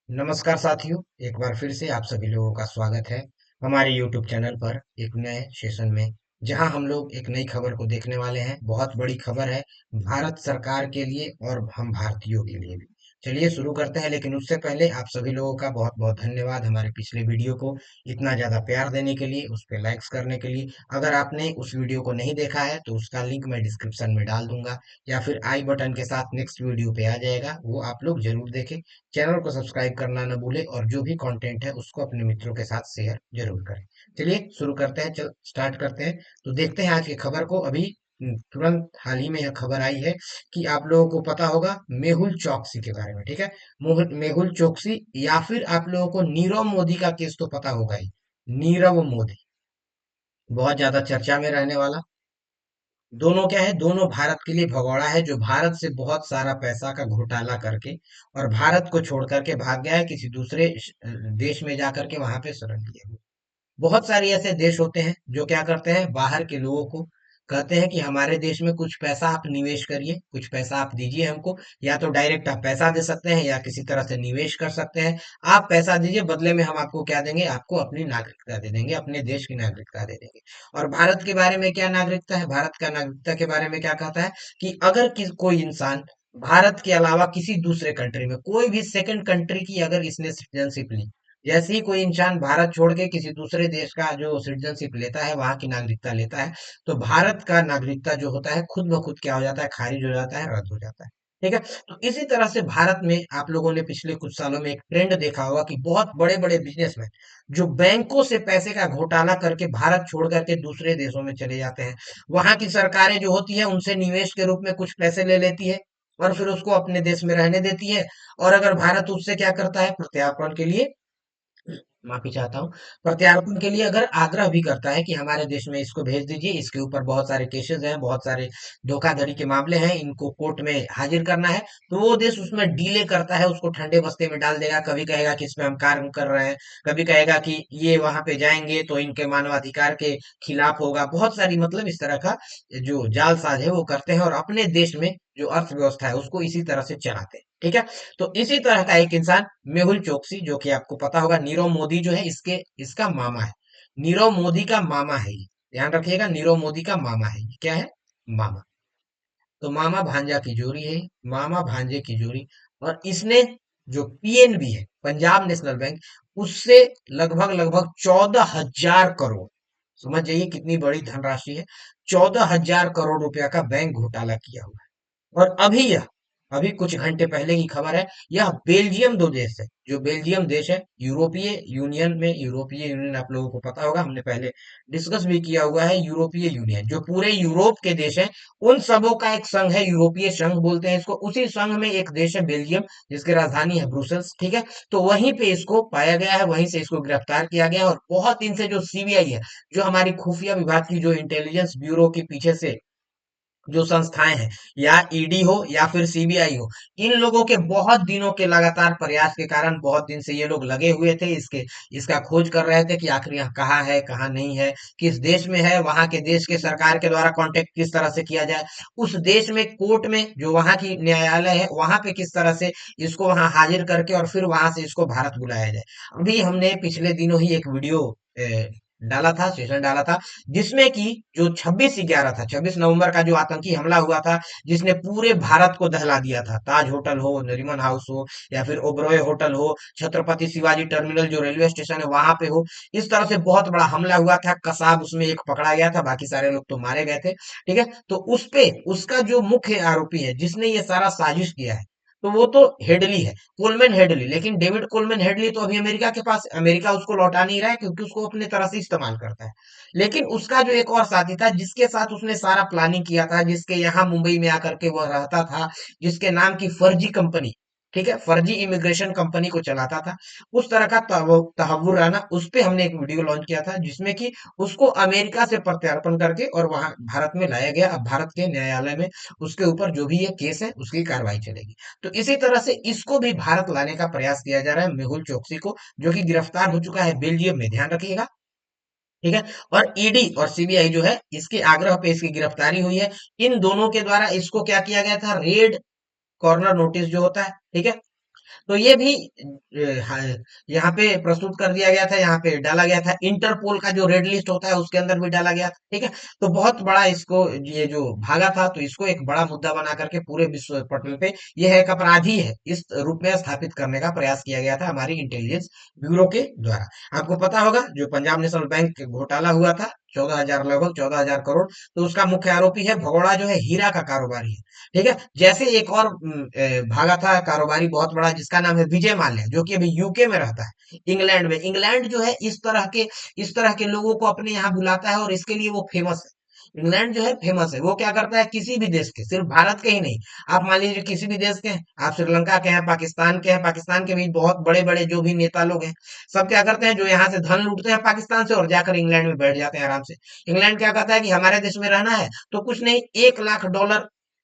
नमस्कार साथियों, एक बार फिर से आप सभी लोगों का स्वागत है हमारे YouTube चैनल पर एक नए सेशन में, जहां हम लोग एक नई खबर को देखने वाले हैं। बहुत बड़ी खबर है भारत सरकार के लिए और हम भारतीयों के लिए भी। चलिए शुरू करते हैं, लेकिन उससे पहले आप सभी लोगों का बहुत बहुत धन्यवाद हमारे पिछले वीडियो को इतना ज्यादा प्यार देने के लिए, उस पर लाइक्स करने के लिए। अगर आपने उस वीडियो को नहीं देखा है तो उसका लिंक मैं डिस्क्रिप्शन में डाल दूंगा, या फिर आई बटन के साथ नेक्स्ट वीडियो पे आ जाएगा, वो आप लोग जरूर देखें। चैनल को सब्सक्राइब करना न भूले और जो भी कंटेंट है उसको अपने मित्रों के साथ शेयर जरूर करें। चलिए शुरू करते हैं, चल स्टार्ट करते हैं। तो देखते हैं आज की खबर को। अभी तुरंत हाल ही में यह खबर आई है कि आप लोगों को पता होगा मेहुल चौकसी के बारे में। ठीक है, मेहुल चौकसी, या फिर आप लोगों को नीरव मोदी का केस तो पता होगा ही। नीरव मोदी बहुत ज्यादा चर्चा में रहने वाला। दोनों क्या है, दोनों भारत के लिए भगोड़ा है, जो भारत से बहुत सारा पैसा का घोटाला करके और भारत को छोड़ करके भाग गया है किसी दूसरे देश में जा करके वहां पे शरण लिए हुए। बहुत सारे ऐसे देश होते हैं जो क्या करते हैं, बाहर के लोगों को कहते हैं कि हमारे देश में कुछ पैसा आप निवेश करिए, कुछ पैसा आप दीजिए हमको। या तो डायरेक्ट आप पैसा दे सकते हैं या किसी तरह से निवेश कर सकते हैं। आप पैसा दीजिए, बदले में हम आपको क्या देंगे, आपको अपनी नागरिकता दे देंगे, अपने देश की नागरिकता दे देंगे। और भारत के बारे में क्या नागरिकता है, भारत का नागरिकता के बारे में क्या कहता है कि अगर कोई इंसान भारत के अलावा किसी दूसरे कंट्री में, कोई भी सेकंड कंट्री की अगर इसने सिटीजनशिप ली, जैसे ही कोई इंसान भारत छोड़ के किसी दूसरे देश का जो सिटीजनशिप लेता है, वहां की नागरिकता लेता है, तो भारत का नागरिकता जो होता है खुद ब खुद क्या हो जाता है, खारिज हो जाता है, रद्द हो जाता है। ठीक है, तो इसी तरह से भारत में आप लोगों ने पिछले कुछ सालों में एक ट्रेंड देखा होगा कि बहुत बड़े बड़े बिजनेसमैन जो बैंकों से पैसे का घोटाला करके भारत छोड़ करके दूसरे देशों में चले जाते हैं। वहां की सरकारें जो होती है उनसे निवेश के रूप में कुछ पैसे ले लेती है और फिर उसको अपने देश में रहने देती है। और अगर भारत उससे क्या करता है, प्रत्यार्पण के लिए, माफी चाहता हूँ, प्रत्यार्पण के लिए अगर आग्रह भी करता है कि हमारे देश में इसको भेज दीजिए, इसके ऊपर बहुत सारे केसेस हैं, बहुत सारे धोखाधड़ी के मामले हैं, इनको कोर्ट में हाजिर करना है, तो वो देश उसमें डीले करता है, उसको ठंडे बस्ते में डाल देगा। कभी कहेगा कि इसमें हम कार्य कर रहे हैं, कभी कहेगा कि ये वहां पे जाएंगे तो इनके मानवाधिकार के खिलाफ होगा। बहुत सारी मतलब इस तरह का जो जालसाज है वो करते हैं और अपने देश में जो अर्थव्यवस्था है उसको इसी तरह से चलाते हैं। ठीक है, तो इसी तरह का एक इंसान मेहुल चोकसी, जो कि आपको पता होगा, नीरव मोदी जो है इसके इसका मामा है। नीरव मोदी का मामा है ये, ध्यान रखिएगा, नीरव मोदी का मामा है ये। क्या है, मामा। तो मामा भांजा की जोड़ी है, मामा भांजे की जोड़ी। और इसने जो पीएनबी है, पंजाब नेशनल बैंक, उससे लगभग लगभग 14,000 करोड़, समझ जाइए कितनी बड़ी धनराशि है, 14,000 करोड़ रुपया का बैंक घोटाला किया हुआ है। और अभी कुछ घंटे पहले की खबर है, यह बेल्जियम दो देश है, जो बेल्जियम देश है यूरोपीय यूनियन में। यूरोपीय यूनियन आप लोगों को पता होगा, हमने पहले डिस्कस भी किया हुआ है। यूरोपीय यूनियन जो पूरे यूरोप के देश हैं, उन सबों का एक संघ है, यूरोपीय संघ बोलते हैं इसको। उसी संघ में एक देश है बेल्जियम, जिसकी राजधानी है ब्रुसेल्स। ठीक है, तो वहीं पे इसको पाया गया है, वहीं से इसको गिरफ्तार किया गया है। और बहुत दिन से जो सीबीआई है, जो हमारी खुफिया विभाग की जो इंटेलिजेंस ब्यूरो के पीछे से जो संस्थाएं हैं, या ईडी हो या फिर सीबीआई हो, इन लोगों के बहुत दिनों के लगातार प्रयास के कारण बहुत दिन से ये लोग लगे हुए थे, इसका खोज कर रहे थे कि आखिर यह कहाँ है, कहाँ नहीं है, किस देश में है, वहां के देश के सरकार के द्वारा कांटेक्ट किस तरह से किया जाए, उस देश में कोर्ट में जो वहां की न्यायालय है वहां पे किस तरह से इसको वहां हाजिर करके और फिर वहां से इसको भारत बुलाया जाए। अभी हमने पिछले दिनों ही एक वीडियो डाला था, सेशन डाला था, जिसमें कि जो 26/11 था, 26 नवंबर का जो आतंकी हमला हुआ था, जिसने पूरे भारत को दहला दिया था, ताज होटल हो, नरीमन हाउस हो, या फिर ओबरॉय होटल हो, छत्रपति शिवाजी टर्मिनल जो रेलवे स्टेशन है वहां पे हो, इस तरह से बहुत बड़ा हमला हुआ था। कसाब उसमें एक पकड़ा गया था, बाकी सारे लोग तो मारे गए थे। ठीक है, तो उस पे उसका जो मुख्य आरोपी है, जिसने ये सारा साजिश किया है, तो वो तो हेडली है, कोलमैन हेडली। लेकिन डेविड कोलमैन हेडली तो अभी अमेरिका के पास, अमेरिका उसको लौटा नहीं रहा है, क्योंकि उसको अपने तरह से इस्तेमाल करता है। लेकिन उसका जो एक और साथी था, जिसके साथ उसने सारा प्लानिंग किया था, जिसके यहाँ मुंबई में आकर के वह रहता था, जिसके नाम की फर्जी कंपनी, ठीक है, फर्जी इमिग्रेशन कंपनी को चलाता था, उस तरह का तहव्वुर राना, उस पे हमने एक वीडियो लॉन्च किया था, जिसमें कि उसको अमेरिका से प्रत्यार्पण करके और वहां भारत में लाया गया। अब भारत के न्यायालय में उसके ऊपर जो भी ये केस है उसकी कार्रवाई चलेगी। तो इसी तरह से इसको भी भारत लाने का प्रयास किया जा रहा है, मेहुल चोकसी को, जो कि गिरफ्तार हो चुका है बेल्जियम में, ध्यान रखिएगा। ठीक है, और ईडी और सीबीआई जो है, इसके आग्रह पे इसकी गिरफ्तारी हुई है। इन दोनों के द्वारा इसको क्या किया गया था, रेड कॉर्नर नोटिस जो होता है, ठीक है, तो ये भी यहाँ पे प्रस्तुत कर दिया गया था, यहाँ पे डाला गया था। इंटरपोल का जो रेड लिस्ट होता है उसके अंदर भी डाला गया था, ठीक है। तो बहुत बड़ा इसको ये जो भागा था, तो इसको एक बड़ा मुद्दा बना करके पूरे विश्व पटल पे यह एक अपराधी है इस रूप में स्थापित करने का प्रयास किया गया था हमारी इंटेलिजेंस ब्यूरो के द्वारा। आपको पता होगा जो पंजाब नेशनल बैंक घोटाला हुआ था, 14,000, लगभग 14,000 करोड़, तो उसका मुख्य आरोपी है भगोड़ा, जो है हीरा का कारोबारी है, ठीक है। जैसे एक और भागा था कारोबारी बहुत बड़ा, जिसका नाम है विजय माल्या, जो कि अभी यूके में रहता है, इंग्लैंड में। इंग्लैंड जो है इस तरह के लोगों को अपने यहाँ बुलाता है, और इसके लिए वो फेमस है। इंग्लैंड जो है फेमस है। वो क्या करता है, किसी भी देश के, सिर्फ भारत के ही नहीं, आप मान लीजिए किसी भी देश के हैं, आप श्रीलंका के हैं, पाकिस्तान के हैं, पाकिस्तान के भी बहुत बड़े बड़े जो भी नेता लोग हैं, सब क्या करते हैं, जो यहाँ से धन लूटते हैं पाकिस्तान से, और जाकर इंग्लैंड में बैठ जाते हैं आराम से। इंग्लैंड क्या कहता है कि हमारे देश में रहना है तो कुछ नहीं, $1 लाख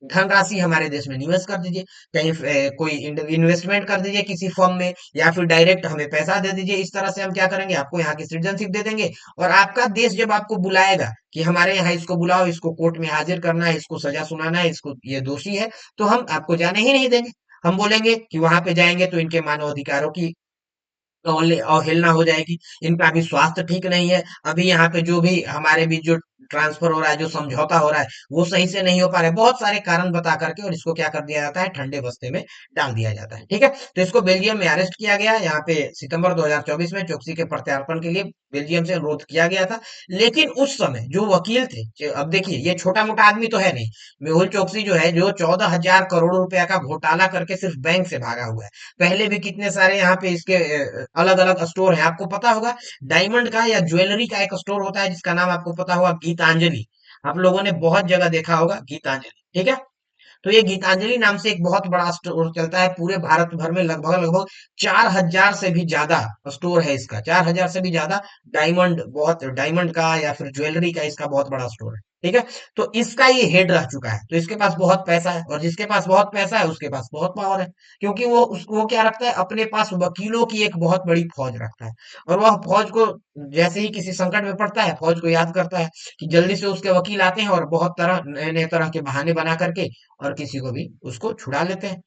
धनराशि हमारे देश में निवेश कर दीजिए, कहीं कोई इन्वेस्टमेंट कर दीजिए किसी फर्म में, या फिर डायरेक्ट हमें पैसा दे दीजिए। इस तरह से हम क्या करेंगे, आपको यहाँ की सिटीजनशिप दे देंगे, और आपका देश जब आपको बुलाएगा कि हमारे यहाँ इसको बुलाओ, इसको कोर्ट में हाजिर करना है, इसको सजा सुनाना है, इसको ये दोषी है, तो हम आपको जाने ही नहीं देंगे। हम बोलेंगे कि वहां पे जाएंगे तो इनके मानव अधिकारों की अवहेलना हो जाएगी, इनका अभी स्वास्थ्य ठीक नहीं है, अभी यहाँ पे जो भी हमारे बीच जो ट्रांसफर हो रहा है, जो समझौता हो रहा है, वो सही से नहीं हो पा रहा है, बहुत सारे कारण बता करके, और इसको क्या कर दिया जाता है, ठंडे बस्ते में डाल दिया जाता है, ठीक है। तो इसको बेल्जियम में अरेस्ट किया गया, यहाँ पे सितंबर 2024 में चोक्सी के प्रत्यार्पण के लिए बेल्जियम से अनुरोध किया गया था। लेकिन उस समय जो वकील थे, अब देखिए ये छोटा मोटा आदमी तो है नहीं, मेहुल चोकसी जो है, जो 14,000 करोड़ रुपया का घोटाला करके सिर्फ बैंक से भागा हुआ है। पहले भी कितने सारे यहाँ पे इसके अलग अलग स्टोर हैं, आपको पता होगा। डायमंड का या ज्वेलरी का एक स्टोर होता है जिसका नाम आपको पता होगा, गीतांजलि। आप लोगों ने बहुत जगह देखा होगा गीतांजलि, ठीक है। तो ये गीतांजलि नाम से एक बहुत बड़ा स्टोर चलता है पूरे भारत भर में, लगभग लगभग 4,000 से भी ज्यादा स्टोर है इसका, 4,000 से भी ज्यादा डायमंड, बहुत डायमंड का या फिर ज्वेलरी का इसका बहुत बड़ा स्टोर है, ठीक है। तो इसका ये हेड रह चुका है, तो इसके पास बहुत पैसा है, और जिसके पास बहुत पैसा है उसके पास बहुत पावर है, क्योंकि वो क्या रखता है, अपने पास वकीलों की एक बहुत बड़ी फौज रखता है। और वह फौज को जैसे ही किसी संकट में पड़ता है, फौज को याद करता है कि जल्दी से उसके वकील आते हैं, और बहुत तरह नए नए तरह के बहाने बना करके और किसी को भी उसको छुड़ा लेते हैं,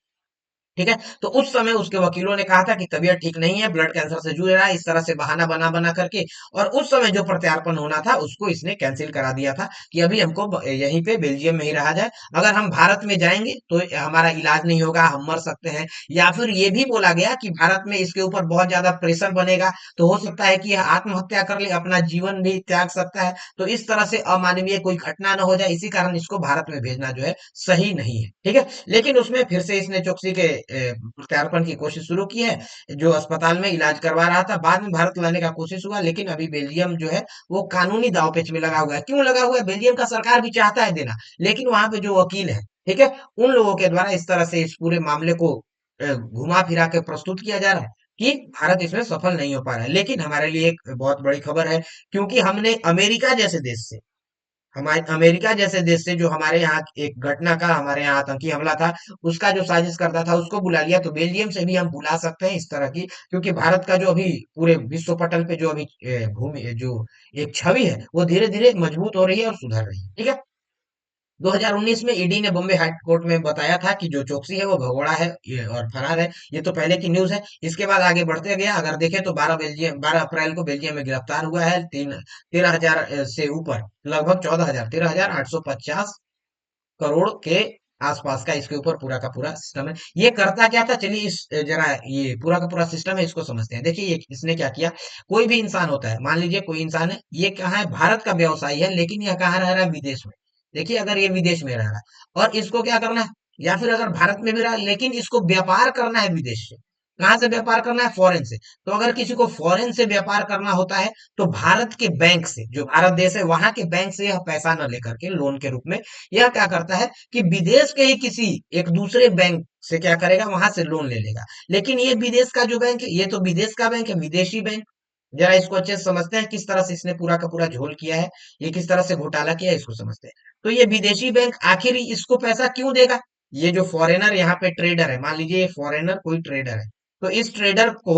ठीक है। तो उस समय उसके वकीलों ने कहा था कि तबीयत ठीक नहीं है, ब्लड कैंसर से जूझ रहा है, इस तरह से बहाना बना बना करके, और उस समय जो प्रत्यार्पण होना था उसको इसने कैंसिल करा दिया था, कि अभी हमको यहीं पे बेल्जियम में ही रहा जाए, अगर हम भारत में जाएंगे तो हमारा इलाज नहीं होगा, हम मर सकते हैं। या फिर ये भी बोला गया कि भारत में इसके ऊपर बहुत ज्यादा प्रेशर बनेगा, तो हो सकता है कि यह आत्महत्या कर ले, अपना जीवन भी त्याग सकता है, तो इस तरह से अमानवीय कोई घटना न हो जाए, इसी कारण इसको भारत में भेजना जो है सही नहीं है, ठीक है। लेकिन उसमें फिर से इसने चोकसी के प्रत्यार्पण की कोशिश शुरू की है, जो अस्पताल में इलाज करवा रहा था, बाद में भारत लाने का कोशिश हुआ, लेकिन अभी बेल्जियम जो है वो कानूनी दांवपेच में लगा हुआ है। क्यों लगा हुआ है, बेल्जियम का सरकार भी चाहता है देना, लेकिन वहां पे जो वकील है, ठीक है, उन लोगों के द्वारा इस तरह से इस पूरे मामले को घुमा फिरा के प्रस्तुत किया जा रहा है कि भारत इसमें सफल नहीं हो पा रहा है। लेकिन हमारे लिए एक बहुत बड़ी खबर है, क्योंकि हमने अमेरिका जैसे देश से, हमारे अमेरिका जैसे देश से, जो हमारे यहाँ एक घटना का, हमारे यहाँ आतंकी हमला था उसका जो साजिश करता था, उसको बुला लिया, तो बेल्जियम से भी हम बुला सकते हैं इस तरह की, क्योंकि भारत का जो अभी पूरे विश्व पटल पे जो अभी भूमि जो एक छवि है, वो धीरे धीरे मजबूत हो रही है और सुधर रही है, ठीक है। 2019 में ईडी ने बॉम्बे हाई कोर्ट में बताया था कि जो चोकसी है वो भगोड़ा है, और फरार है। ये तो पहले की न्यूज है। इसके बाद आगे बढ़ते गया, अगर देखें तो 12 अप्रैल को बेल्जियम में गिरफ्तार हुआ है, 13,000 से ऊपर, लगभग 14,000, 13,850 करोड़ के आसपास का इसके ऊपर पूरा का पूरा सिस्टम है। ये करता क्या था, चलिए इस जरा ये पूरा का पूरा सिस्टम है, इसको समझते हैं। देखिए ये इसने क्या किया, कोई भी इंसान होता है, मान लीजिए कोई इंसान है, ये कहाँ है, भारत का व्यवसायी है, लेकिन यह कहाँ रह रहा है, विदेश में। देखिए अगर ये विदेश में रह रहा है, और इसको क्या करना है, या फिर अगर भारत में भी रहा, लेकिन इसको व्यापार करना है विदेश से। कहाँ से व्यापार करना है, फॉरेन से। तो अगर किसी को फॉरेन से व्यापार करना होता है, तो भारत के बैंक से, जो भारत देश है वहां के बैंक से यह पैसा न लेकर के लोन के रूप में, यह क्या करता है कि विदेश के ही किसी एक दूसरे बैंक से क्या करेगा, वहां से लोन ले लेगा। लेकिन ये विदेश का जो बैंक है, ये तो विदेश का बैंक है, विदेशी बैंक। जरा इसको अच्छे से समझते हैं, किस तरह से इसने पूरा का पूरा झोल किया है, ये किस तरह से घोटाला किया है, इसको समझते हैं। तो ये विदेशी बैंक आखिर इसको पैसा क्यों देगा, ये जो फॉरेनर यहाँ पे ट्रेडर है, मान लीजिए ये फॉरेनर कोई ट्रेडर है, तो इस ट्रेडर को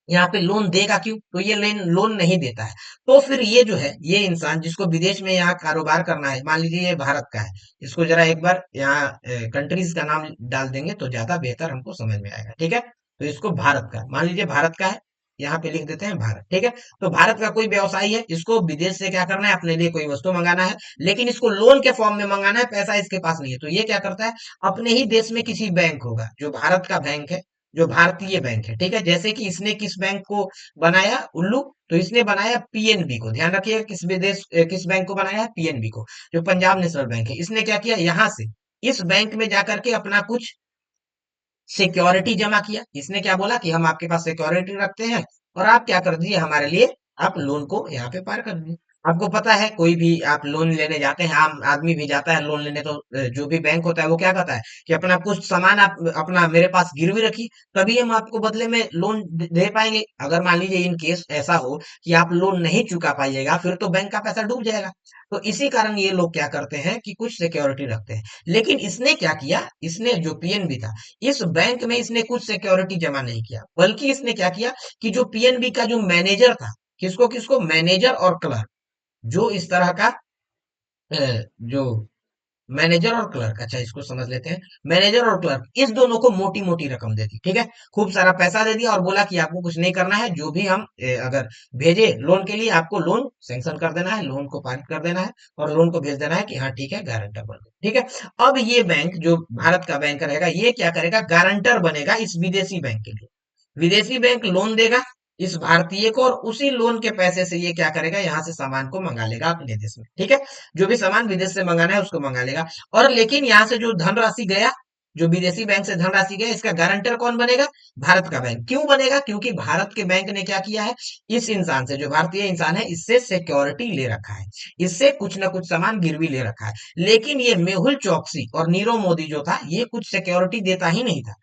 यहाँ पे लोन देगा क्यों? तो ये लेन लोन नहीं देता है। तो फिर ये जो है, ये इंसान जिसको विदेश में यहाँ कारोबार करना है, मान लीजिए ये भारत का है, इसको जरा एक बार यहाँ कंट्रीज का नाम डाल देंगे तो ज्यादा बेहतर हमको समझ में आएगा, ठीक है? तो इसको भारत का मान लीजिए, भारत का है, यहाँ पे लिख देते हैं भारत, ठीक है? तो भारत का कोई व्यवसायी है, इसको विदेश से क्या करना है, अपने लिए कोई वस्तु मंगाना है, लेकिन इसको लोन के फॉर्म में मंगाना है, पैसा इसके पास नहीं है। तो ये क्या करता है, अपने ही देश में किसी बैंक होगा, जो भारत का बैंक है, जो भारतीय बैंक है, ठीक है? जैसे कि इसने किस बैंक को बनाया, उल्लू, तो इसने बनाया पीएनबी को। ध्यान रखिएगा, किस बैंक को बनाया है, पीएनबी को, जो पंजाब नेशनल बैंक है। इसने क्या किया, यहां से इस बैंक में जाकर के अपना कुछ सिक्योरिटी जमा किया। इसने क्या बोला कि हम आपके पास सिक्योरिटी रखते हैं, और आप क्या कर दीजिए हमारे लिए, आप लोन को यहाँ पे पार कर दीजिए। आपको पता है, कोई भी आप लोन लेने जाते हैं, आम आदमी भी जाता है लोन लेने, तो जो भी बैंक होता है वो क्या कहता है कि अपना कुछ सामान आप अपना मेरे पास गिरवी रखिए, तभी हम आपको बदले में लोन दे पाएंगे। अगर मान लीजिए इन केस ऐसा हो कि आप लोन नहीं चुका पाइएगा, फिर तो बैंक का पैसा डूब जाएगा। तो इसी कारण ये लोग क्या करते हैं कि कुछ सिक्योरिटी रखते हैं। लेकिन इसने क्या किया, इसने जो पीएनबी था, इस बैंक में इसने कुछ सिक्योरिटी जमा नहीं किया, बल्कि इसने क्या किया कि जो पीएनबी का जो मैनेजर था, किसको किसको, मैनेजर और क्लर्क, जो इस तरह का जो मैनेजर और क्लर्क, अच्छा इसको समझ लेते हैं। मैनेजर और क्लर्क, इस दोनों को मोटी मोटी रकम दे दी, ठीक है? खूब सारा पैसा दे दिया और बोला कि आपको कुछ नहीं करना है, जो भी हम अगर भेजे लोन के लिए, आपको लोन सैंक्शन कर देना है, लोन को पारित कर देना है, और लोन को भेज देना है कि हाँ ठीक है, गारंटर बन गए, ठीक है? अब ये बैंक जो भारत का बैंक रहेगा, ये क्या करेगा, गारंटर बनेगा इस विदेशी बैंक के लिए। विदेशी बैंक लोन देगा इस भारतीय को, और उसी लोन के पैसे से ये क्या करेगा, यहाँ से सामान को मंगा लेगा अपने देश में, ठीक है? जो भी सामान विदेश से मंगाना है उसको मंगा लेगा। और लेकिन यहाँ से जो धनराशि गया, जो विदेशी बैंक से धनराशि गया, इसका गारंटर कौन बनेगा, भारत का बैंक। क्यों बनेगा, क्योंकि भारत के बैंक ने क्या किया है, इस इंसान से, जो भारतीय इंसान है, इससे सिक्योरिटी ले रखा है, इससे कुछ ना कुछ सामान गिरवी ले रखा है। लेकिन ये मेहुल चौकसी और नीरव मोदी जो था, ये कुछ सिक्योरिटी देता ही नहीं था।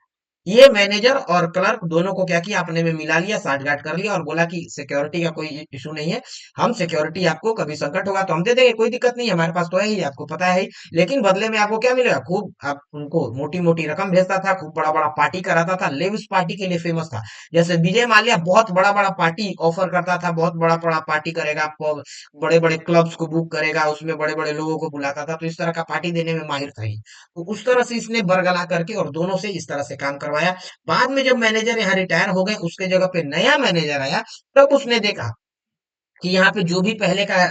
ये मैनेजर और क्लर्क दोनों को क्या किया, अपने में मिला लिया, साठगांठ कर लिया, और बोला कि सिक्योरिटी का कोई इशू नहीं है, हम सिक्योरिटी, आपको कभी संकट होगा तो हम दे देंगे, कोई दिक्कत नहीं है, हमारे पास तो है ही, आपको पता है ही। लेकिन बदले में आपको क्या मिलेगा, खूब, आप उनको मोटी मोटी रकम भेजता था, खूब बड़ा बड़ा पार्टी कराता था, लेविस पार्टी के लिए फेमस था। जैसे विजय माल्या बहुत बड़ा बड़ा पार्टी ऑफर करता था, बहुत बड़ा बड़ा पार्टी करेगा आपको, बड़े बड़े क्लब्स को बुक करेगा, उसमें बड़े बड़े लोगों को बुलाता था, तो इस तरह का पार्टी देने में माहिर था ही। तो उस तरह से इसने बरगला करके और दोनों से इस तरह से काम करवाया। बाद में जब मैनेजर यहाँ रिटायर हो गए, उसके जगह पे नया मैनेजर आया, तब उसने देखा कि यहाँ पे जो भी पहले का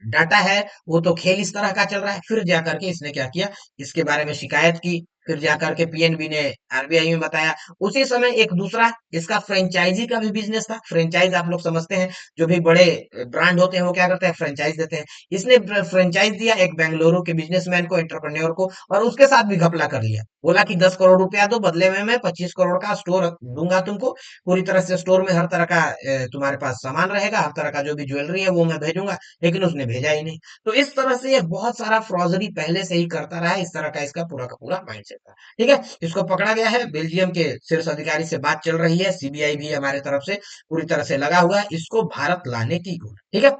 डाटा है, वो तो खेल इस तरह का चल रहा है। फिर जाकर के इसने क्या किया, इसके बारे में शिकायत की। फिर जाकर के पीएनबी ने आरबीआई में बताया। उसी समय एक दूसरा इसका फ्रेंचाइजी का भी बिजनेस था। फ्रेंचाइज आप लोग समझते हैं, जो भी बड़े ब्रांड होते हैं वो क्या करते हैं, फ्रेंचाइज देते हैं। इसने फ्रेंचाइज दिया एक बेंगलुरु के बिजनेसमैन को, एंटरप्रेन्योर को, और उसके साथ भी घपला कर लिया। बोला कि 10 करोड़ रुपया दो, बदले में मैं 25 करोड़ का स्टोर दूंगा तुमको, पूरी तरह से स्टोर में हर तरह का तुम्हारे पास सामान रहेगा, हर तरह का जो भी ज्वेलरी है वो मैं भेजूंगा। लेकिन उसने भेजा ही नहीं। तो इस तरह से ये बहुत सारा फ्रॉजरी पहले से ही करता रहा है। इस तरह का इसका पूरा का पूरा माइंडसेट था, ठीक है? इसको पकड़ा गया है, बेल्जियम के शीर्ष अधिकारी से बात चल रही है, सीबीआई भी हमारे तरफ से पूरी तरह से लगा हुआ है इसको भारत लाने की ओर, ठीक है?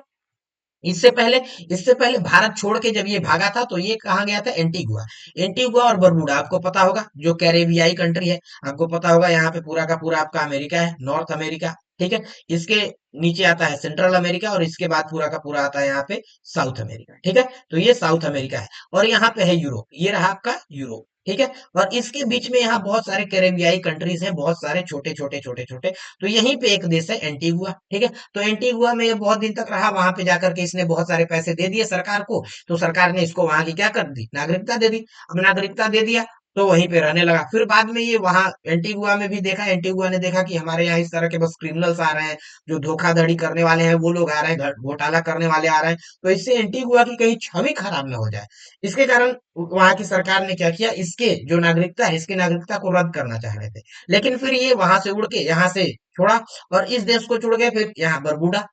इससे पहले इससे पहले भारत छोड़ के जब ये भागा था, तो ये कहाँ गया था, एंटीगुआ। एंटीगुआ और बरमूडा आपको पता होगा, जो कैरेबियाई कंट्री है, आपको पता होगा, यहाँ पे पूरा का पूरा आपका अमेरिका है, नॉर्थ अमेरिका, ठीक है? इसके नीचे आता है सेंट्रल अमेरिका, और इसके बाद पूरा का पूरा आता है यहाँ पे साउथ अमेरिका, ठीक है? तो ये साउथ अमेरिका है। और यहाँ पे है यूरोप, ये रहा आपका यूरोप, ठीक है? और इसके बीच में यहाँ बहुत सारे कैरेबियाई कंट्रीज हैं, बहुत सारे छोटे छोटे छोटे छोटे। तो यहीं पे एक देश है एंटीगुआ, ठीक है? तो एंटीगुआ में ये बहुत दिन तक रहा, वहां पे जाकर के इसने बहुत सारे पैसे दे दिए सरकार को। तो सरकार ने इसको वहां की क्या कर दी, नागरिकता दे दी। अब नागरिकता दे दिया, तो वहीं पे रहने लगा। फिर बाद में ये वहां एंटीगुआ में भी देखा, एंटीगुआ ने देखा कि हमारे यहाँ इस तरह के बस क्रिमिनल्स आ रहे हैं, जो धोखाधड़ी करने वाले हैं वो लोग आ रहे हैं, घोटाला करने वाले आ रहे हैं, तो इससे एंटीगुआ की कहीं छवि खराब ना हो जाए। इसके कारण वहां की सरकार ने क्या किया, इसके जो नागरिकता है, इसकी नागरिकता को रद्द करना चाह रहे थे। लेकिन फिर ये वहां से उड़ के यहाँ से छोड़ा, और इस देश को छोड़ गए, फिर यहाँ बरबूडा,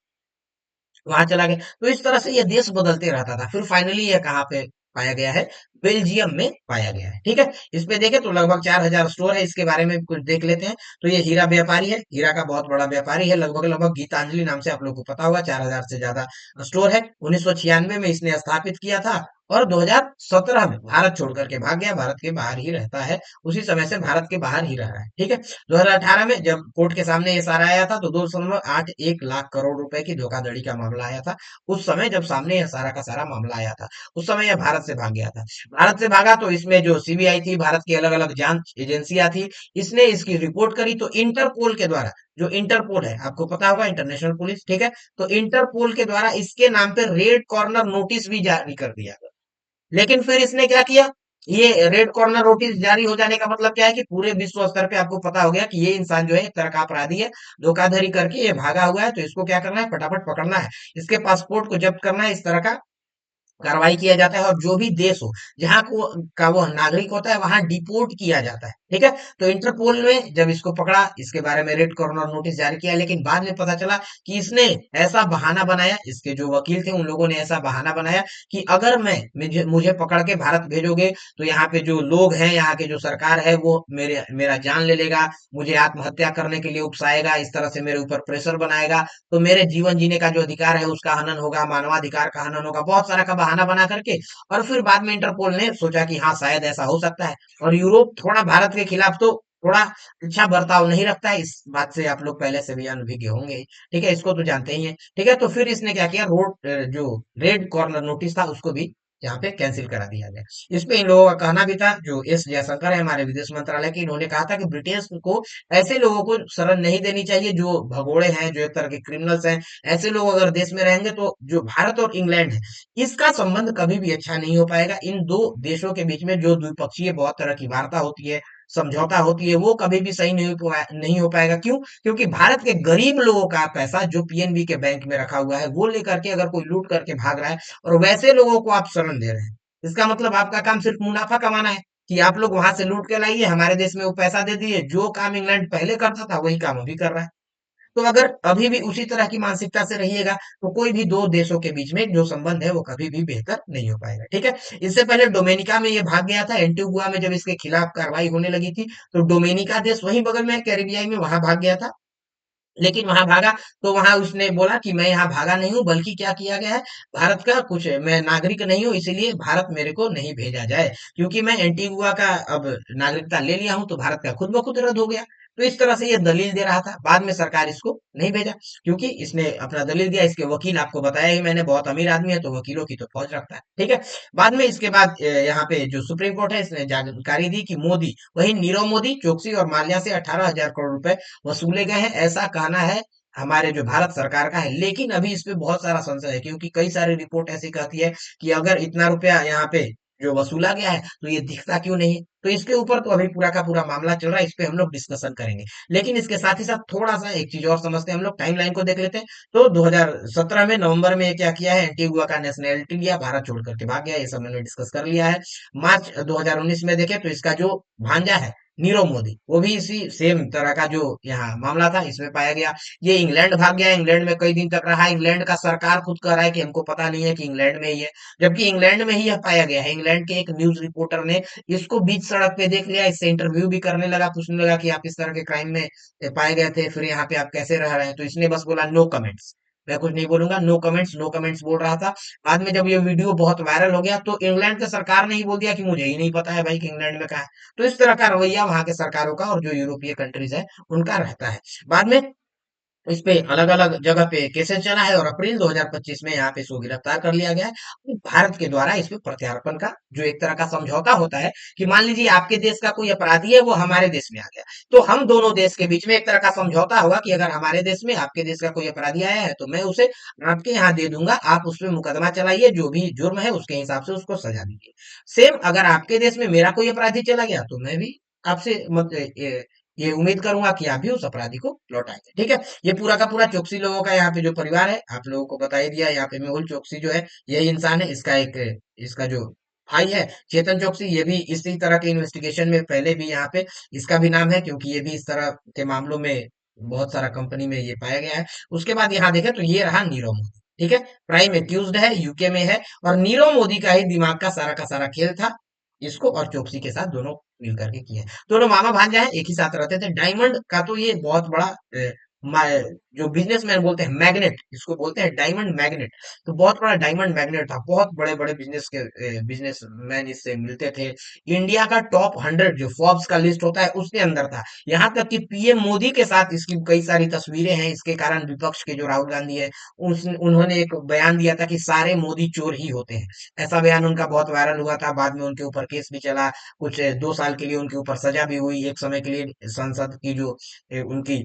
वहां चला गया। तो इस तरह से ये देश बदलते रहता था। फिर फाइनली ये कहाँ पे पाया गया है, बेल्जियम में पाया गया है, ठीक है? इस पे देखे तो लगभग 4000 स्टोर है। इसके बारे में भी कुछ देख लेते हैं। तो ये हीरा व्यापारी है, हीरा का बहुत बड़ा व्यापारी है, लगभग लगभग गीतांजलि नाम से आप लोग को पता होगा। 4000 से ज्यादा स्टोर है। 1996 में इसने स्थापित किया था, और 2017 में भारत छोड़ करके भाग गया, भारत के बाहर ही रहता है, उसी समय से भारत के बाहर ही रह रहा है। ठीक है, 2018 में जब कोर्ट के सामने ये सारा आया था तो 2.81 लाख करोड़ रुपए की धोखाधड़ी का मामला आया था। उस समय जब सामने यह सारा का सारा मामला आया था, उस समय यह भारत से भाग गया था। भारत से भागा तो इसमें जो सीबीआई थी, भारत की अलग अलग जांच एजेंसियां थी, इसने इसकी रिपोर्ट करी तो इंटरपोल के द्वारा, जो इंटरपोल है आपको पता होगा, इंटरनेशनल पुलिस, ठीक है, तो इंटरपोल के द्वारा इसके नाम पे रेड कॉर्नर नोटिस भी जारी कर दिया गया। लेकिन फिर इसने क्या किया, ये रेड कॉर्नर नोटिस जारी हो जाने का मतलब क्या है कि पूरे विश्व स्तर पे आपको पता हो गया कि ये इंसान जो है एक तरह का अपराधी है, धोखाधड़ी करके ये भागा हुआ है, तो इसको क्या करना है, फटाफट पकड़ना है, इसके पासपोर्ट को जब्त करना है, इस तरह का कार्रवाई किया जाता है, और जो भी देश हो जहां को का वो नागरिक होता है वहां डिपोर्ट किया जाता है। ठीक है, तो इंटरपोल ने जब इसको पकड़ा, इसके बारे में रेड कॉर्नर नोटिस जारी किया, लेकिन बाद में पता चला कि इसने ऐसा बहाना बनाया, इसके जो वकील थे उन लोगों ने ऐसा बहाना बनाया कि अगर मुझे मुझे पकड़ के भारत भेजोगे तो यहाँ पे जो लोग हैं, यहाँ के जो सरकार है वो मेरा जान ले लेगा, मुझे आत्महत्या करने के लिए उकसाएगा, इस तरह से मेरे ऊपर प्रेशर बनाएगा, तो मेरे जीवन जीने का जो अधिकार है उसका हनन होगा, मानवाधिकार का हनन होगा, बहुत सारा का बहाना बना करके। और फिर बाद में इंटरपोल ने सोचा कि हाँ शायद ऐसा हो सकता है, और यूरोप थोड़ा भारत के खिलाफ तो थोड़ा अच्छा बर्ताव नहीं रखता है, इस बात से आप लोग पहले से भी अनभिज्ञ होंगे ही। ठीक है, इसको तो जानते ही हैं। ठीक है, तो फिर इसने क्या किया, जो रेड कॉर्नर नोटिस था उसको भी यहाँ पे कैंसिल करा दिया गया। इस पे इन लोगों का कहना भी था, जो एस जयशंकर है हमारे विदेश मंत्रालय के, इन्होंने कहा था कि ब्रिटेन को ऐसे लोगों को शरण नहीं देनी चाहिए जो भगोड़े हैं, जो एक तरह के क्रिमिनल्स हैं। ऐसे लोग अगर देश में रहेंगे तो जो भारत और इंग्लैंड है, इसका संबंध कभी भी अच्छा नहीं हो पाएगा। इन दो देशों के बीच में जो द्विपक्षीय बहुत तरह की वार्ता होती है, समझौता होती है, वो कभी भी सही नहीं हो पाएगा। क्यों? क्योंकि भारत के गरीब लोगों का पैसा जो पीएनबी के बैंक में रखा हुआ है, वो लेकर के अगर कोई लूट करके भाग रहा है और वैसे लोगों को आप शरण दे रहे हैं, इसका मतलब आपका काम सिर्फ मुनाफा कमाना है, कि आप लोग वहां से लूट के लाइए, हमारे देश में वो पैसा दे दिए, जो काम इंग्लैंड पहले करता था वही काम अभी कर रहा है। तो अगर अभी भी उसी तरह की मानसिकता से रहिएगा तो कोई भी दो देशों के बीच में जो संबंध है वो कभी भी बेहतर नहीं हो पाएगा। ठीक है, इससे पहले डोमिनिका में ये भाग गया था, एंटीगुआ में जब इसके खिलाफ कार्रवाई होने लगी थी, तो डोमिनिका देश वहीं बगल में कैरिबियाई में, वहां भाग गया था। लेकिन वहां भागा तो वहां उसने बोला कि मैं यहाँ भागा नहीं हूं, बल्कि क्या किया गया है, भारत का कुछ, मैं नागरिक नहीं हूं, इसीलिए भारत मेरे को नहीं भेजा जाए, क्योंकि मैं एंटीगुआ का अब नागरिकता ले लिया हूं, तो भारत का खुद ब खुद रद्द हो गया। तो इस तरह से ये दलील दे रहा था, बाद में सरकार इसको नहीं भेजा, क्योंकि इसने अपना दलील दिया। इसके वकील आपको बताया ही मैंने, बहुत अमीर आदमी है, तो वकीलों की तो फौज रखता है। ठीक है, बाद में इसके बाद यहाँ पे जो सुप्रीम कोर्ट है, इसने जानकारी दी कि मोदी, वही नीरव मोदी, चोकसी और माल्या से 18,000 करोड़ रुपए वसूले गए हैं, ऐसा कहना है हमारे जो भारत सरकार का है। लेकिन अभी इस पे बहुत सारा संशय है, क्योंकि कई सारी रिपोर्ट ऐसी कहती है कि अगर इतना रुपया यहाँ पे जो वसूला गया है तो ये दिखता क्यों नहीं है। तो इसके ऊपर तो अभी पूरा का पूरा मामला चल रहा है, इस पे हम लोग डिस्कशन करेंगे। लेकिन इसके साथ ही साथ थोड़ा सा एक चीज और समझते हैं, हम लोग टाइमलाइन को देख लेते हैं। तो 2017 में नवंबर में ये क्या किया है, एंटीगुआ का नेशनैलिटी लिया, भारत छोड़ करके भाग गया, ये सब मैंने डिस्कस कर लिया है। मार्च 2019 में देखें तो इसका जो भांजा है नीरव मोदी, वो भी इसी सेम तरह का जो यहाँ मामला था इसमें पाया गया। ये इंग्लैंड भाग गया, इंग्लैंड में कई दिन तक रहा, इंग्लैंड का सरकार खुद कह रहा है कि हमको पता नहीं है कि इंग्लैंड में ही है, जबकि इंग्लैंड में ही यह पाया गया है। इंग्लैंड के एक न्यूज रिपोर्टर ने इसको बीच सड़क पे देख लिया, इससे इंटरव्यू भी करने लगा, पूछने लगा कि आप इस तरह के क्राइम में पाए गए थे, फिर यहाँ पे आप कैसे रह रहे हैं, तो इसने बस बोला नो कमेंट्स, मैं कुछ नहीं बोलूंगा, नो कमेंट्स, नो कमेंट्स बोल रहा था। बाद में जब ये वीडियो बहुत वायरल हो गया तो इंग्लैंड की सरकार ने ही बोल दिया कि मुझे ही नहीं पता है भाई कि इंग्लैंड में कहा है। तो इस तरह का रवैया वहां के सरकारों का और जो यूरोपीय कंट्रीज है उनका रहता है। बाद में इस पे अलग अलग जगह पे केसेस चला है, और अप्रैल 2025 में यहाँ पे इसको गिरफ्तार कर लिया गया है। और भारत के द्वारा इस पे प्रत्यार्पण का जो एक तरह का समझौता होता है, कि मान लीजिए आपके देश का कोई अपराधी है, वो हमारे देश में आ गया, तो हम दोनों देश के बीच में एक तरह का समझौता होगा कि अगर हमारे देश में आपके देश का कोई अपराधी आया है तो मैं उसे आपके यहाँ दे दूंगा, आप उस पर मुकदमा चलाइए, जो भी जुर्म है उसके हिसाब से उसको सजा दीजिए। सेम अगर आपके देश में मेरा कोई अपराधी चला गया तो मैं भी आपसे ये उम्मीद करूंगा कि आप भी उस अपराधी को लौटाएंगे। ठीक है, ये पूरा का पूरा चौकसी लोगों का यहाँ पे जो परिवार है, आप लोगों को बता ही दिया। यहाँ पे मेहुल चौकसी जो है यही इंसान है, इसका जो भाई है चेतन चौकसी, ये भी इसी तरह के इन्वेस्टिगेशन में पहले भी यहाँ पे इसका भी नाम है, क्योंकि ये भी इस तरह के मामलों में बहुत सारा कंपनी में ये पाया गया है। उसके बाद यहाँ देखें तो ये रहा नीरव मोदी। ठीक है, प्राइम एक्यूज्ड है, यूके में है, और नीरव मोदी का ही दिमाग का सारा खेल था, इसको और चोकसी के साथ दोनों मिल करके किया है। दोनों मामा भांजा है, एक ही साथ रहते थे। डायमंड का तो ये बहुत बड़ा जो बिजनेसमैन बोलते हैं मैग्नेट, इसको बोलते हैं डायमंड मैग्नेट। तो बहुत बड़ा डायमंड मैग्नेट था, बहुत बड़े बड़े बिजनेसमैन इससे मिलते थे। इंडिया का टॉप 100 जो फोर्ब्स का लिस्ट होता है उसके अंदर था। यहाँ तक कि पीएम मोदी के साथ इसकी कई सारी तस्वीरें हैं। इसके कारण विपक्ष के जो राहुल गांधी है, उन्होंने एक बयान दिया था कि सारे मोदी चोर ही होते हैं। ऐसा बयान उनका बहुत वायरल हुआ था। बाद में उनके ऊपर केस भी चला, कुछ 2 साल के लिए उनके ऊपर सजा भी हुई। एक समय के लिए संसद की जो उनकी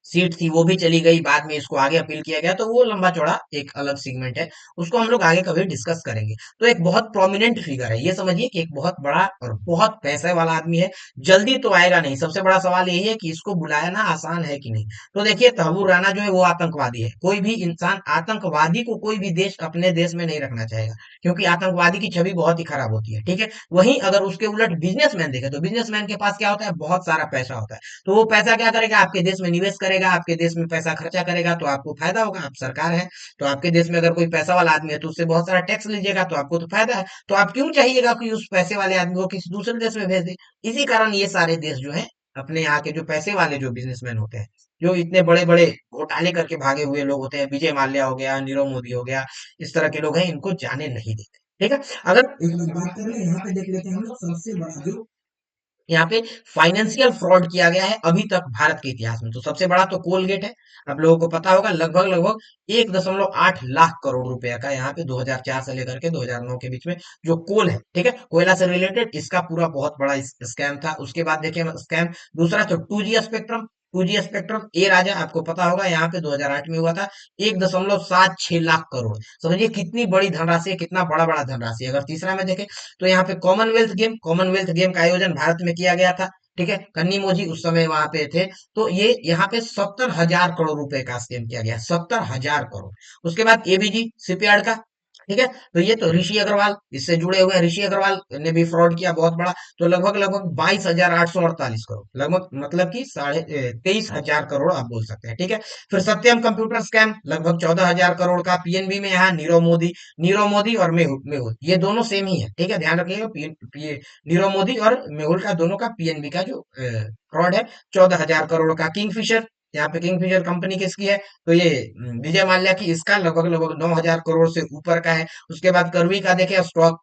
सीट थी वो भी चली गई। बाद में इसको आगे अपील किया गया, तो वो लंबा चौड़ा एक अलग सेगमेंट है, उसको हम लोग आगे कभी डिस्कस करेंगे। तो एक बहुत प्रोमिनेंट फिगर है, ये समझिए कि एक बहुत बड़ा और बहुत पैसे वाला आदमी है। जल्दी तो आएगा नहीं, सबसे बड़ा सवाल यही है कि इसको बुलाना आसान है कि नहीं। तो देखिए, तहव्वुर राणा जो है वो आतंकवादी है। कोई भी इंसान आतंकवादी को कोई भी देश अपने देश में नहीं रखना चाहेगा, क्योंकि आतंकवादी की छवि बहुत ही खराब होती है, ठीक है। वहीं अगर उसके उलट बिजनेसमैन देखे, तो बिजनेसमैन के पास क्या होता है, बहुत सारा पैसा होता है। तो वो पैसा क्या करेगा, आपके देश में निवेश करेगा, आपके देश में पैसा खर्चा करेगा, तो आपको फायदा होगा। आप सरकार है, तो आपके देश में अगर कोई पैसा वाला आदमी है तो उससे बहुत सारा टैक्स लीजिएगा, तो आपको तो फायदा है। तो आप क्यों चाहिएगा कि उस पैसे वाले आदमी को किसी दूसरे देश में भेज दे। इसी कारण ये सारे देश जो है, अपने यहाँ के जो पैसे वाले जो बिजनेसमैन होते हैं, जो इतने बड़े बड़े घोटाले करके भागे हुए लोग होते हैं, विजय माल्या हो गया, नीरव मोदी हो गया, इस तरह के लोग हैं, इनको जाने नहीं देते। ठीक है। अगर एक बात कर ले, यहाँ पे देख लेते हैं हम लोग सबसे बड़ा जो यहाँ पे फाइनेंशियल फ्रॉड किया गया है अभी तक भारत के इतिहास में। तो सबसे बड़ा तो कोलगेट है। आप लोगों को पता होगा, लगभग लगभग 1.8 लाख करोड़ रुपए का, यहाँ पे 2004 से लेकर के 2009 के बीच में जो कोल है, ठीक है, कोयला से रिलेटेड इसका पूरा बहुत बड़ा स्कैम था। उसके बाद देखिए स्कैम दूसरा, तो 2G स्पेक्ट्रम। 2G स्पेक्ट्रम ए राजा, आपको पता होगा, यहाँ पे 2008 में हुआ था। 1.76 लाख करोड़। समझिए कितनी बड़ी धनराशि है, कितना बड़ा बड़ा धनराशि है। अगर तीसरा में देखें, तो यहाँ पे कॉमनवेल्थ गेम का आयोजन भारत में किया गया था, ठीक है। कन्नी मोजी उस समय वहां पे थे। तो ये यहाँ पे 70,000 करोड़ रुपए का स्कीम किया गया, 70,000 करोड़। उसके बाद एबीजी शिपयार्ड का, ठीक है। तो ये तो ऋषि अग्रवाल इससे जुड़े हुए हैं, ऋषि अग्रवाल ने भी फ्रॉड किया बहुत बड़ा। तो लगभग लगभग 22,848 करोड़, लगभग मतलब कि 23,500 करोड़ आप बोल सकते हैं, ठीक है। फिर सत्यम कंप्यूटर स्कैम, लगभग 14,000 करोड़ का। पीएनबी में यहाँ नीरव मोदी और मेहुल मेहुल ये दोनों सेम ही है, ठीक है, ध्यान रखिएगा। नीरव मोदी और मेहुल का, दोनों का पीएनबी का जो फ्रॉड है, 14,000 करोड़ का। किंगफिशर, यहाँ पे किंगफिशर कंपनी किसकी है, तो ये विजय माल्या की, इसका लगभग लगभग 9,000 करोड़ से ऊपर का है। उसके बाद करवी का देखें, स्टॉक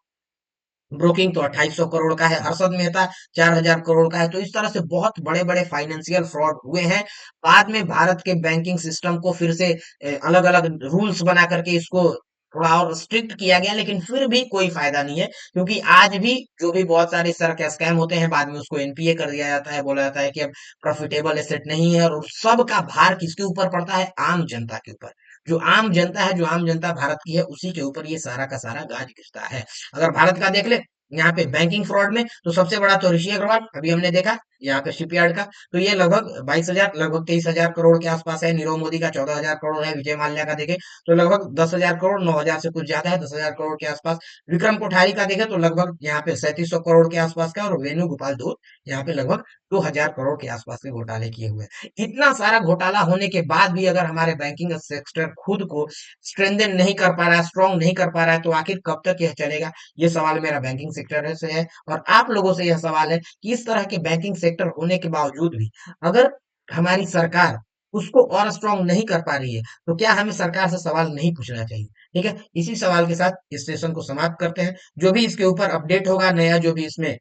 ब्रोकिंग, तो 2,800 करोड़ का है। हर्षद मेहता 4,000 करोड़ का है। तो इस तरह से बहुत बड़े बड़े फाइनेंशियल फ्रॉड हुए हैं। बाद में भारत के बैंकिंग सिस्टम को फिर से अलग अलग रूल्स बना करके इसको थोड़ा और स्ट्रिक्ट किया गया, लेकिन फिर भी कोई फायदा नहीं है, क्योंकि आज भी जो भी बहुत सारे इस तरह के स्कैम होते हैं, बाद में उसको एनपीए कर दिया जाता है, बोला जाता है कि अब प्रॉफिटेबल एसेट नहीं है। और सब का भार किसके ऊपर पड़ता है, आम जनता के ऊपर। जो आम जनता है, जो आम जनता भारत की है, उसी के ऊपर ये सारा का सारा गाज गिरता है। अगर भारत का देख ले, यहाँ पे बैंकिंग फ्रॉड में, तो सबसे बड़ा तो ऋषि अग्रवाल अभी हमने देखा, यहाँ पे शिपयार्ड का। तो ये लगभग 22,000, लगभग 23,000 करोड़ के आसपास है। नीरव मोदी का 14,000 करोड़ है। विजय माल्या का देखे तो लगभग 10,000 करोड़, 9,000 से कुछ ज्यादा है, 10,000 करोड़ के आसपास। विक्रम कोठारी का देखे तो लगभग यहाँ पे 3700 करोड़ के आसपास का। और वेणुगोपाल धूत यहाँ पे लगभग 2,000 करोड़ के आसपास के घोटाले किए हुए हैं। इतना सारा घोटाला होने के बाद भी अगर हमारे बैंकिंग सेक्टर खुद को स्ट्रेंथन नहीं कर पा रहा है, स्ट्रांग नहीं कर पा रहा है, तो आखिर कब तक यह चलेगा। ये सवाल मेरा बैंकिंग सेक्टर से है, और आप लोगों से यह सवाल है कि इस तरह के बैंकिंग सेक्टर होने के बावजूद भी अगर हमारी सरकार उसको और स्ट्रांग नहीं कर पा रही है, तो क्या हमें सरकार से सवाल नहीं पूछना चाहिए। ठीक है, इसी सवाल के साथ इस सेशन को समाप्त करते हैं। जो भी इसके ऊपर अपडेट होगा, नया जो भी इसमें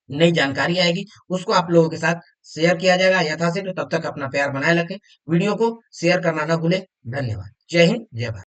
नई जानकारी आएगी, उसको आप लोगों के साथ शेयर किया जाएगा यथाशीघ्र। तब तक अपना प्यार बनाए रखें, वीडियो को शेयर करना ना भूलें। धन्यवाद। जय हिंद, जय भारत।